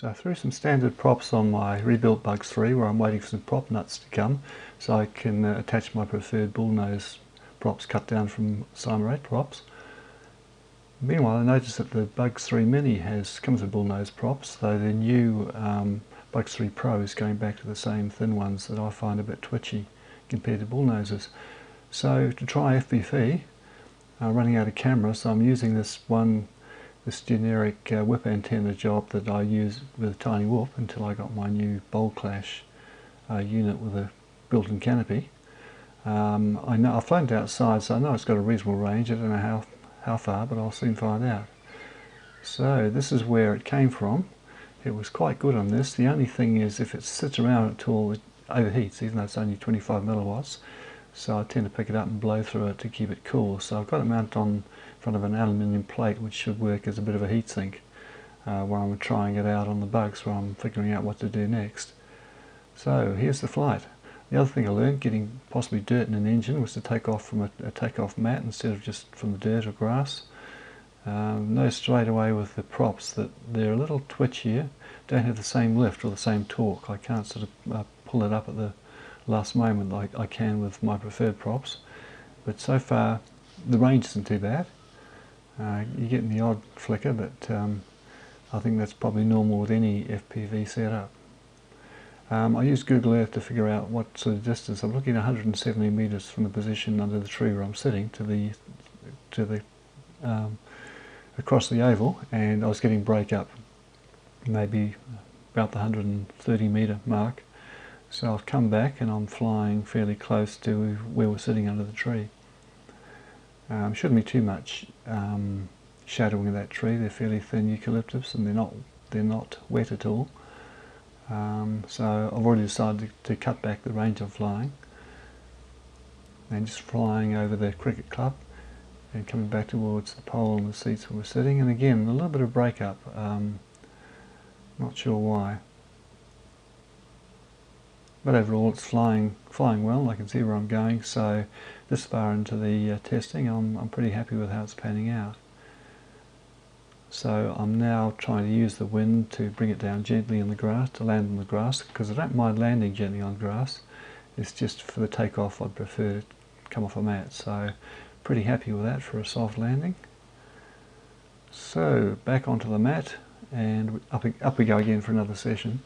So I threw some standard props on my rebuilt Bugs 3 where I'm waiting for some prop nuts to come so I can attach my preferred bullnose props cut down from Cyma 8 props. Meanwhile I noticed that the Bugs 3 Mini comes with bullnose props, though the new Bugs 3 Pro is going back to the same thin ones that I find a bit twitchy compared to bullnoses. So to try FPV, running out of camera, so I'm using this generic whip antenna job that I use with a tiny whoop until I got my new Bold Clash unit with a built-in canopy. I know I've flown it outside, so I know it's got a reasonable range. I don't know how far, but I'll soon find out. So this is where it came from. It was quite good on this. The only thing is, if it sits around at all, it overheats, even though it's only 25 milliwatts. So I tend to pick it up and blow through it to keep it cool. So I've got it mounted on front of an aluminium plate, which should work as a bit of a heatsink while I'm trying it out on the Bugs, where I'm figuring out what to do next. So here's the flight. The other thing I learned, getting possibly dirt in an engine, was to take off from a takeoff mat instead of just from the dirt or grass. Noticed straight away with the props that they're a little twitchier, don't have the same lift or the same torque. I can't sort of pull it up at the last moment like I can with my preferred props. But so far the range isn't too bad. You're getting the odd flicker, but I think that's probably normal with any FPV setup. I used Google Earth to figure out what sort of distance. I'm looking at 170 meters from the position under the tree where I'm sitting to the across the oval, and I was getting break up maybe about the 130 meter mark. So I've come back and I'm flying fairly close to where we're sitting under the tree. Shouldn't be too much shadowing of that tree. They're fairly thin eucalyptus and they're not wet at all. So I've already decided to cut back the range I'm flying and just flying over the cricket club and coming back towards the pole and the seats where we're sitting. And again, a little bit of breakup. Not sure why. But overall it's flying well. I can see where I'm going, so this far into the testing I'm pretty happy with how it's panning out. So I'm now trying to use the wind to bring it down gently in the grass, to land on the grass, because I don't mind landing gently on grass. It's just for the takeoff I'd prefer to come off a mat, so pretty happy with that for a soft landing. So back onto the mat and up we go again for another session.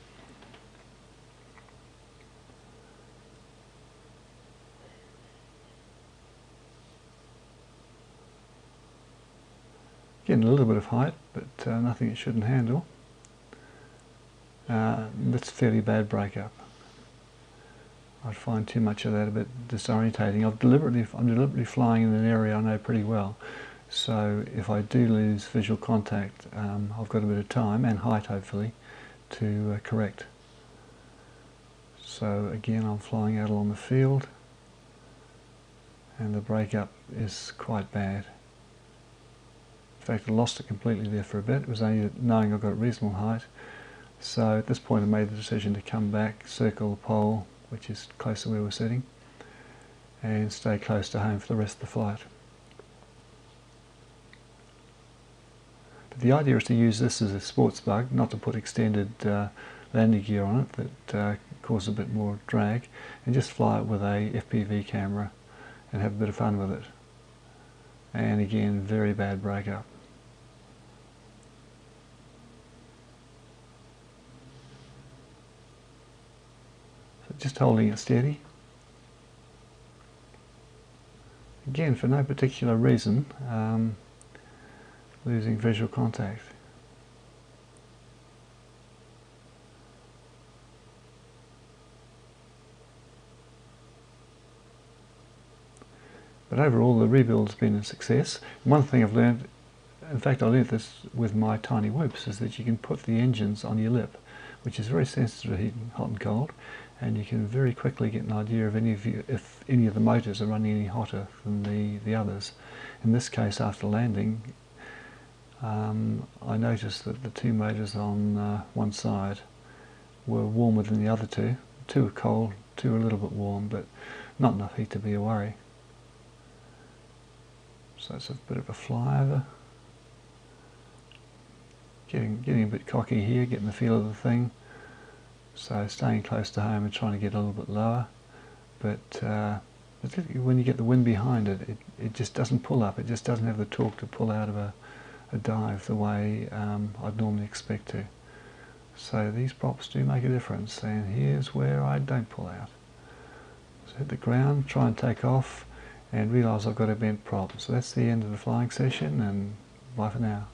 Getting a little bit of height, but nothing it shouldn't handle. That's fairly bad breakup. I'd find too much of that a bit disorientating. I'm deliberately flying in an area I know pretty well, so if I do lose visual contact, I've got a bit of time and height hopefully to correct. So again, I'm flying out along the field, and the breakup is quite bad. In fact, I lost it completely there for a bit. It was only knowing I got a reasonable height. So at this point I made the decision to come back, circle the pole, which is close to where we're sitting, and stay close to home for the rest of the flight. But the idea is to use this as a sports bug, not to put extended landing gear on it that causes a bit more drag, and just fly it with a FPV camera and have a bit of fun with it. And again, very bad breakup. So just holding it steady. Again, for no particular reason, losing visual contact. But overall the rebuild's been a success. One thing I've learned, in fact I learned this with my tiny whoops, is that you can put the engines on your lip, which is very sensitive to heat, hot and cold, and you can very quickly get an idea of if any of the motors are running any hotter than the others. In this case, after landing, I noticed that the two motors on one side were warmer than the other two. Two were cold, two were a little bit warm, but not enough heat to be a worry. So it's a bit of a flyover. getting a bit cocky here, getting the feel of the thing. So staying close to home and trying to get a little bit lower. But when you get the wind behind it, it just doesn't pull up. It just doesn't have the torque to pull out of a dive the way I'd normally expect to. So these props do make a difference, and here's where I don't pull out. So hit the ground, try and take off, and realise I've got a bent prop. So that's the end of the flying session, and bye for now.